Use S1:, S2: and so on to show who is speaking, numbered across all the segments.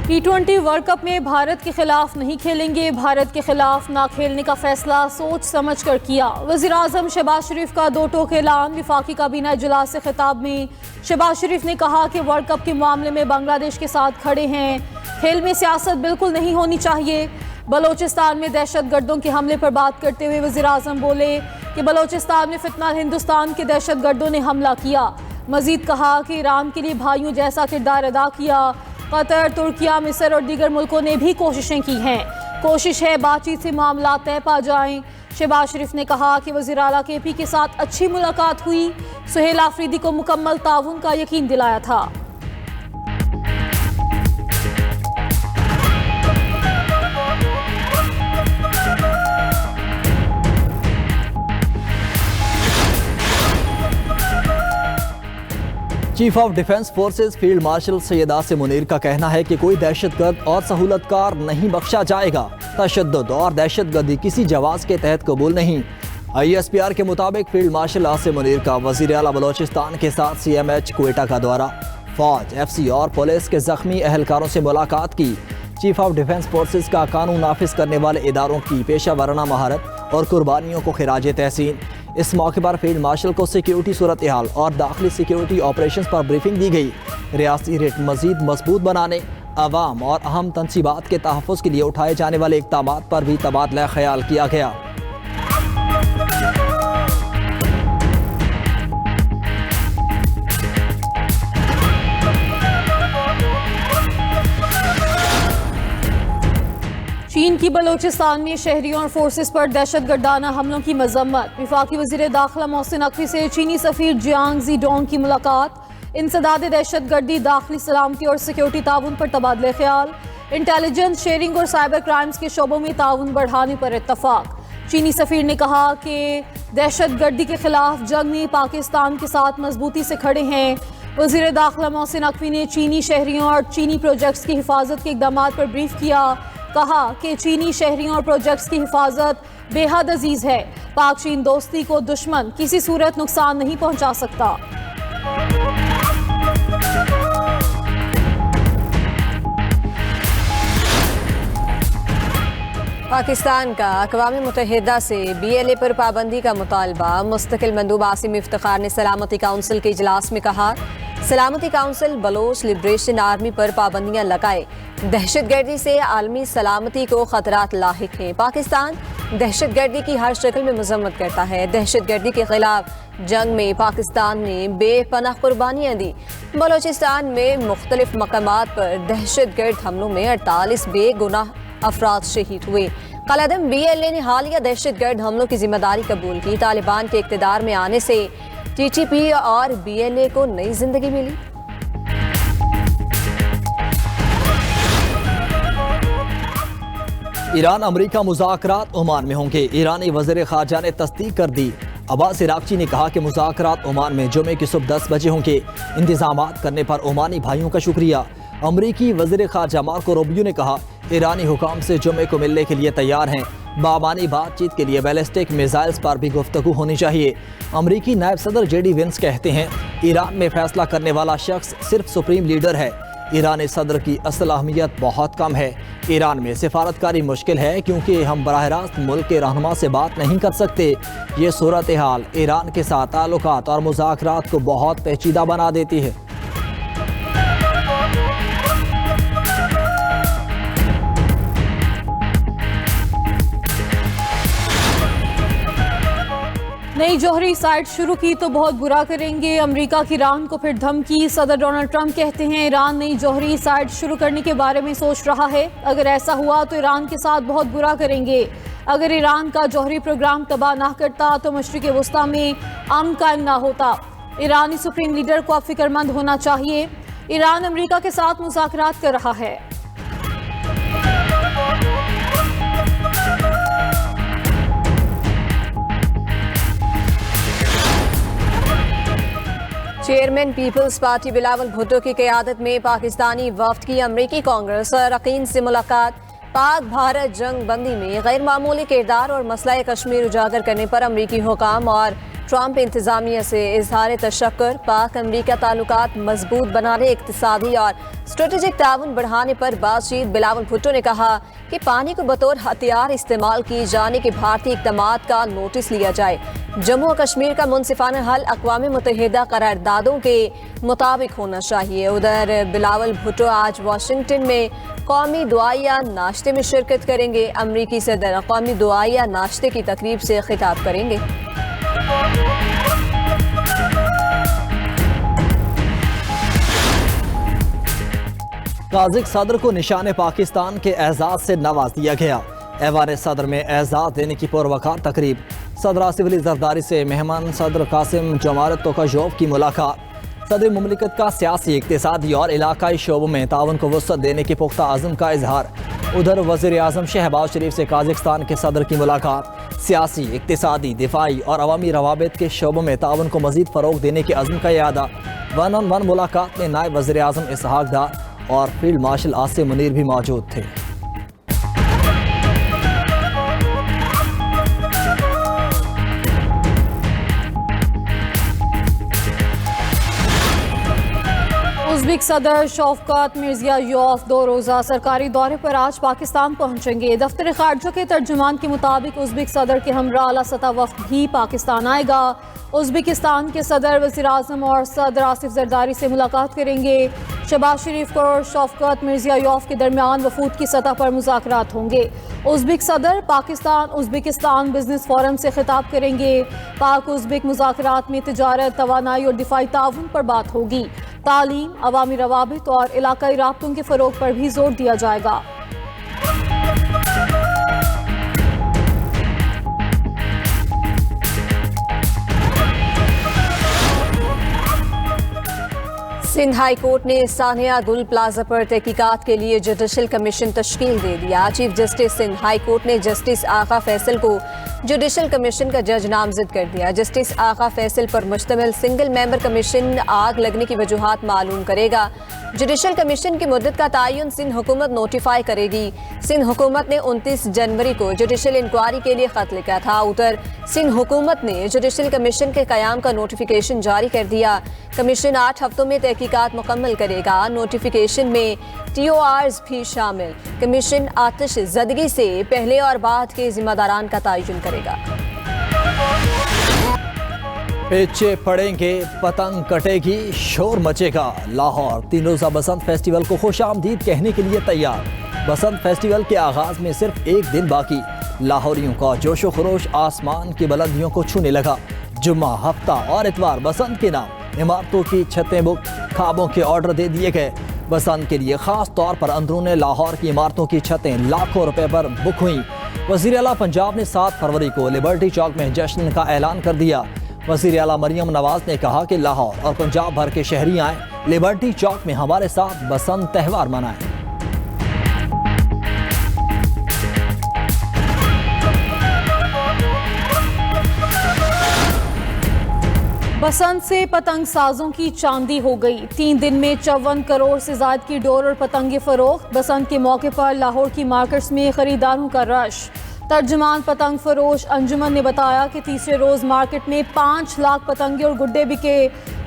S1: T20 world cup में भारत के खिलाफ नहीं खेलेंगे। भारत के खिलाफ ना खेलने का फैसला सोच समझ कर किया। वज़ीर-ए-आज़म शहबाज शरीफ का दो टोक ऐलान। वफाकी काबीना इजलास से खिताब में शहबाज शरीफ ने कहा कि वर्ल्ड कप के मामले में बांग्लादेश के साथ खड़े हैं। खेल में सियासत बिल्कुल नहीं होनी चाहिए। बलोचिस्तान में दहशत गर्दों के हमले पर बात करते हुए वज़ीर-ए-आज़म बोले कि बलोचिस्तान में फितनाल हिंदुस्तान के दहशत गर्दों ने हमला किया। मजीद कहा कि ईरान के लिए भाइयों जैसा किरदार अदा किया। कतर, तुर्किया, मिस्र और दीगर मुल्कों ने भी कोशिशें की हैं। कोशिश है बातचीत से मामला तय पा जाएं। शहबाज शरीफ ने कहा कि वज़ीर आला KP के साथ अच्छी मुलाकात हुई। सुहेल आफरीदी को मुकम्मल ताउन का यकीन दिलाया था।
S2: Chief of defence forces field marshal Syed Asim Munir का कहना है कि कोई दहशतगर्द और सहूलतकार नहीं बख्शा जाएगा। तशद्दुद और दहशतगर्दी किसी जवाज़ के तहत कबूल नहीं। ISPR के मुताबिक फील्ड मार्शल आसिम मुनीर का वज़ीर आला बलोचिस्तान के साथ CMH क्वेटा का दौरा, फौज, FC और पुलिस के ज़ख्मी अहलकारों से मुलाकात की। चीफ ऑफ डिफेंस फोर्सेस का कानून नाफिज करने वाले इदारों की पेशा वराना महारत और कुर्बानियों को खिराज तहसीन। इस मौके पर फील्ड मार्शल को सिक्योरिटी सूरत हाल और दाखिली सिक्योरिटी ऑपरेशंस पर ब्रीफिंग दी गई। रियासती रेट मजीद मजबूत बनाने, अवाम और अहम तनसीबात के तहफ़्फ़ुज़ के लिए उठाए जाने वाले इक़दामात पर भी तबादला ख्याल किया गया।
S1: चीन की बलोचिस्तान में शहरियों और फोर्सेस पर दहशतगर्दाना हमलों की मजम्मत। वफाकी वज़ीर दाखिला मोहसिन नकवी से चीनी सफ़ीर जियांग ज़ीडोंग की मुलाकात। इंसदाद दहशतगर्दी, दाखिली सलामती और सिक्योरिटी ताउन पर तबादला ख्याल। इंटेलिजेंस शेयरिंग और साइबर क्राइम्स के शोबों में ताउन बढ़ाने पर इत्तफाक। चीनी सफ़ीर ने कहा कि दहशतगर्दी के खिलाफ जंग में पाकिस्तान के साथ मजबूती से खड़े हैं। वज़ीर दाखिला मोहसिन नकवी ने चीनी शहरियों और चीनी प्रोजेक्ट्स की हिफाजत के इक़दामात पर ब्रीफ किया। कहा कि चीनी शहरियों और प्रोजेक्ट्स की हिफाजत बेहद अजीज है। पाक चीन दोस्ती को दुश्मन किसी सूरत नुकसान नहीं पहुंचा सकता।
S3: पाकिस्तान का अक़वाम मुत्तहिदा से BLA पर पाबंदी का मुतालबा। मुस्तकिल मंदूब आसिम इफ्तिखार ने सलामती काउंसिल के इजलास में कहा, सलामती काउंसिल बलोच लिब्रेशन आर्मी पर पाबंदियां लगाए। दहशतगर्दी से आलमी सलामती को खतरात लाहिक हैं। पाकिस्तान दहशतगर्दी की हर शक्ल में मजम्मत करता है। दहशतगर्दी के खिलाफ जंग में पाकिस्तान ने बेपनाह कुर्बानियाँ दी। बलोचिस्तान में मुख्तलिफ मकामात पर दहशतगर्द हमलों में 48 बेगुनाह अफराद शहीद हुए। कलादम BLA ने हालिया दहशतगर्द हमलों की जिम्मेदारी कबूल की। तालिबान के इक़्तिदार में आने से TTP और BLA को नई जिंदगी मिली।
S2: ईरान अमरीका मुज़ाकरात ओमान में होंगे। ईरानी वज़ीर ख़ारजा ने तस्दीक कर दी। अब्बास इराक़ची ने कहा कि मुज़ाकरात ओमान में जुमे की सुबह 10 बजे होंगे। इंतज़ामात करने पर ओमानी भाइयों का शुक्रिया। अमरीकी वज़ीर ख़ारजा मार्को रूबियो ने कहा, ईरानी हुकाम से जुमे को मिलने के लिए तैयार हैं। बामानी बातचीत के लिए बैलिस्टिक मिसाइल्स पर भी गुफ्तगू होनी चाहिए। अमरीकी नायब सदर JD वेंस कहते हैं, ईरान में फैसला करने वाला शख्स सिर्फ सुप्रीम लीडर है। ईरानी सदर की असल अहमियत बहुत कम है। ईरान में सिफारतकारी मुश्किल है क्योंकि हम बराह रास्त मुल्क के रहनुमा से बात नहीं कर सकते। ये सूरत हाल ईरान के साथ ताल्लुकात और मुज़ाकरात को बहुत पेचीदा बना देती है।
S1: नई जौहरी साइट शुरू की तो बहुत बुरा करेंगे। अमेरिका की ईरान को फिर धमकी। सदर डोनाल्ड ट्रंप कहते हैं, ईरान नई जौहरी साइट शुरू करने के बारे में सोच रहा है। अगर ऐसा हुआ तो ईरान के साथ बहुत बुरा करेंगे। अगर ईरान का जौहरी प्रोग्राम तबाह ना करता तो मशरिक़ वस्ता में अमन कायम ना होता। ईरानी सुप्रीम लीडर को अब फिक्रमंद होना चाहिए। ईरान अमेरिका के साथ मुज़ाकरात कर रहा है।
S3: Chairman peoples party Bilawal Bhutto की क़यादत में पाकिस्तानी वफ्द की अमरीकी कांग्रेस अरकान से मुलाकात। पाक भारत जंग बंदी में गैर मामूली किरदार और मसला कश्मीर उजागर करने पर अमरीकी हुकाम और ट्रंप इंतजामिया से इजहार तशक्कुर, पाक अमरीका ताल्लुकात मजबूत बनाने, इक्तिसादी और स्ट्रेटेजिक ताउन बढ़ाने पर बातचीत। बिलावल भुट्टो ने कहा कि पानी को बतौर हथियार इस्तेमाल किए जाने के भारतीय इक़दामात का नोटिस लिया जाए। जम्मू और कश्मीर का मुनसिफाना हल अक़वाम मुत्तहिदा करारदादों के मुताबिक होना चाहिए। उधर बिलावल भुट्टो आज वाशिंगटन में कौमी दुआया नाश्ते में शिरकत करेंगे। अमरीकी सदर कौमी दुआया नाश्ते की तकरीब से खिताब करेंगे।
S2: काज़िक सदर को निशान पाकिस्तान के एजाज से नवाज दिया गया। ऐवान सदर में एजाज देने की पुरवकार तकरीब। सदर आसिफ अली जरदारी से मेहमान सदर कासिम जमारत तोकाजोव की मुलाकात। सदर मुमलिकत का सियासी, इक्तिसादी और इलाकाई शोबों में ताउन को वसअत देने की पुख्ता आज़म का इजहार। उधर वज़ीर आज़म शहबाज शरीफ से काज़िस्तान के सदर की मुलाकात। सियासी, इक्तिसादी, दिफाई और अवामी रवाबित के शोबों में ताउन को मज़ीद फ़रोग़ देने के अज़्म का यादा। 1-on-1 मुलाकात में नायब वज़ीर आज़म इसहाक डार और फील्ड मार्शल आसिम मुनीर भी मौजूद थे।
S1: उज़्बेक सदर शौकत मिर्ज़ियोयेव 2 रोज़ा सरकारी दौरे पर आज पाकिस्तान पहुंचेंगे। दफ्तर खारजा के तर्जुमान के मुताबिक उज़्बेक सदर के हमरा आला सतह वफ़द भी पाकिस्तान आएगा। उज़्बेकिस्तान के सदर, वज़ीर आज़म और सदर आसिफ जरदारी से मुलाकात करेंगे। शहबाज शरीफ और शौकत मिर्ज़ियोयेव के दरमियान वफूद की सतह पर मुज़ाकरात होंगे। उज़्बेक सदर पाकिस्तान उज़्बेकिस्तान बिजनेस फोरम से खिताब करेंगे। पाक उज़्बेक मुज़ाकरात में तिजारत, तवानाई और दिफाई ताउन पर बात होगी। तालीम, अवामी रवाबित और इलाकाई राब्तों के फ़रोग़ पर भी जोर दिया जाएगा।
S3: सिंध हाई कोर्ट ने सानिया गुल प्लाजा पर तहकीकात के लिए जुडिशल कमीशन तश्कील दे दिया। Chief justice Sindh high court ने जस्टिस आगा फैसल को जुडिशल कमीशन का जज नामजद कर दिया। जस्टिस आगा फैसल पर मुश्तमिल सिंगल मेंबर कमीशन आग लगने की वजूहात मालूम करेगा। जुडिशल कमीशन की मुद्दत का तयन सिंध हुकूमत नोटिफाई करेगी। सिंध हुकूमत ने 29 जनवरी को जुडिशल इंक्वायरी के लिए खत लिखा था। उधर सिंध हुकूमत ने जुडिशल कमीशन के क़याम का नोटिफिकेशन जारी कर दिया। कमीशन 8 हफ्तों में तहकीकात मुकम्मल करेगा। नोटिफिकेशन में TORs भी शामिल। कमीशन आतिश ज़दगी से पहले और बाद के जिम्मेदारान का तयन करेगा।
S2: पेचे पड़ेंगे, पतंग कटेगी, शोर मचेगा। लाहौर 3 रोज़ा बसंत फेस्टिवल को खुशामदीद कहने के लिए तैयार। बसंत फेस्टिवल के आगाज में सिर्फ एक दिन बाकी। लाहौरियों का जोशो खरोश आसमान की बुलंदियों को छूने लगा। जुम्मा, हफ्ता और इतवार बसंत के नाम इमारतों की छतें बुक, खाबों के ऑर्डर दे दिए गए। बसंत के लिए खास तौर पर अंदरून लाहौर की इमारतों की छतें लाखों रुपए पर बुक हुई। वज़ीर आला पंजाब ने 7 फरवरी को लिबर्टी चौक में जश्न का ऐलान कर दिया। वज़ीर आला मरियम नवाज ने कहा कि लाहौर और पंजाब भर के शहरी आए, लिबर्टी चौक में हमारे साथ बसंत त्यौहार मनाएं।
S1: बसंत से पतंग साजों की चांदी हो गई। 3 दिन में 54 करोड़ से ज्यादा की डोर और पतंगे फरोख्त। बसंत के मौके पर लाहौर की मार्केट्स में खरीदारों का रश। तर्जुमान पतंग फरोश अंजुमन ने बताया कि तीसरे रोज मार्केट में 5 लाख पतंगे और गुड्डे बिके।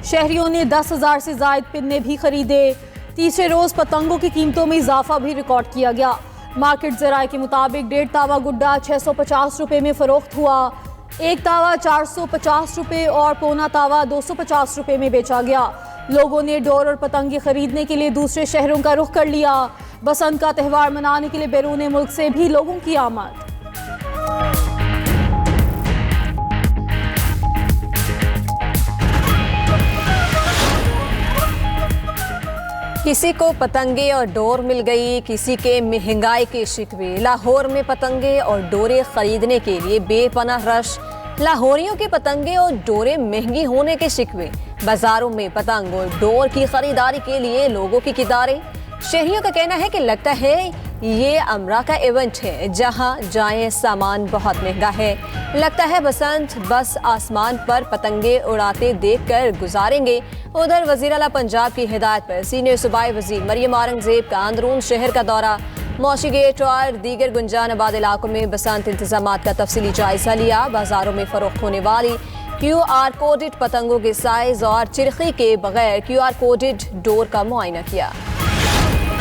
S1: शहरियों ने 10,000 से ज्यादा पिन्ने भी खरीदे। तीसरे रोज पतंगों की कीमतों में इजाफा भी रिकॉर्ड किया गया। मार्केट जराए के मुताबिक 1.5 तावा गुड्डा 650 रुपए में फरोख्त हुआ। 1 तावा 450 रुपए और पौना तावा 250 रुपए में बेचा गया। लोगों ने डोर और पतंगे खरीदने के लिए दूसरे शहरों का रुख कर लिया। बसंत का त्यौहार मनाने के लिए बैरून मुल्क से भी लोगों की आमद।
S3: किसी को पतंगे और डोर मिल गई, किसी के महंगाई के शिकवे। लाहौर में पतंगे और डोरे खरीदने के लिए बेपनाह रश। लाहौरियों के पतंगे और डोरे महंगी होने के शिकवे। बाजारों में पतंग और डोर की खरीदारी के लिए लोगों की कतारें। शहरियों का कहना है कि लगता है ये अमरा का इवेंट है, जहां जाएं सामान बहुत महंगा है। लगता है बसंत बस आसमान पर पतंगे उड़ाते देखकर गुजारेंगे। उधर वज़ीर आला पंजाब की हिदायत पर सीनियर सूबाई वज़ीर मरियम औरंगज़ेब का अंदरून शहर का दौरा। मौशी गेट और दीगर गुंजान आबाद इलाकों में बसंत इंतजामात का तफसीली जायजा लिया। बाजारों में फरोख्त होने वाली क्यू आर कोडेड पतंगों के साइज और चिरखी के बगैर क्यू आर कोडेड डोर का मुआयना किया।